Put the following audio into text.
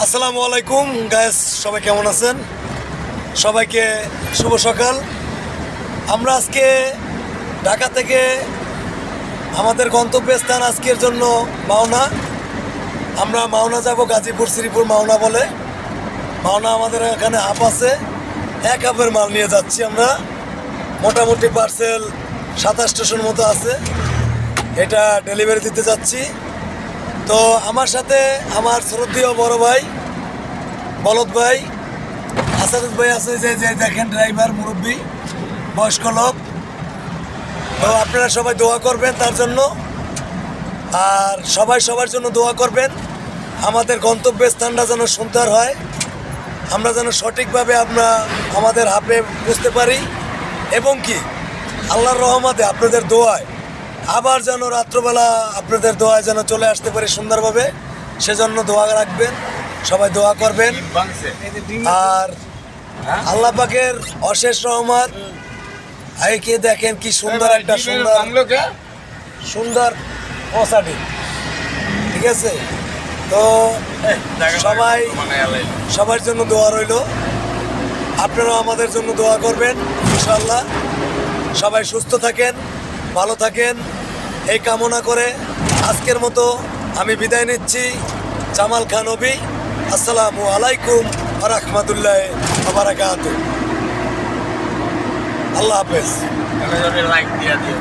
আসসালামু আলাইকুম গাইস, সবাই কেমন আছেন? সবাইকে শুভ সকাল। আমরা আজকে ঢাকা থেকে আমাদের গন্তব্যস্থান আজকের জন্য মাওনা। আমরা মাওনা যাব, গাজীপুর শ্রীপুর মাওনা বলে। মাওনা আমাদের এখানে হাফ আছে, এক হাফের মাল নিয়ে যাচ্ছি আমরা। মোটামুটি পার্সেল 27 মতো আছে, এটা ডেলিভারি দিতে যাচ্ছি। তো আমার সাথে আমার শ্রদ্ধেয় বড় ভাই বলদ ভাই, আসাদুদ ভাই আছে, যে যে দেখেন ড্রাইভার মুরব্বী বয়স্ক লোক। তো আপনারা সবাই দোয়া করবেন তার জন্য, আর সবাই সবার জন্য দোয়া করবেন। আমাদের গন্তব্যস্থানটা যেন সুন্দর হয়, আমরা যেন সঠিকভাবে আমরা আমাদের হাফে বুঝতে পারি, এবং কি আল্লাহর রহমতে আপনাদের দোয়ায় আবার যেন রাত্রবেলা আপনাদের দোয়ায় যেন চলে আসতে পারি সুন্দরভাবে, সেজন্য দোয়া রাখবেন, সবাই দোয়া করবেন। আর আল্লাহ পাকের অশেষ রহমত, আইকে দেখেন কি সুন্দর একটা সুন্দর পসাটি, ঠিক আছে? তো সবাই সবার জন্য দোয়া রইল, আপনারাও আমাদের জন্য দোয়া করবেন ইনশাআল্লাহ। সবাই সুস্থ থাকেন, ভালো থাকেন, এই কামনা করে আজকের মতো আমি বিদায় নিচ্ছি। জামাল খান অবি, আসসালামু আলাইকুম ওয়া রাহমাতুল্লাহি ওয়া বারাকাতুহু। আল্লাহ হাফেজ। লাইক দিয়ে দিও।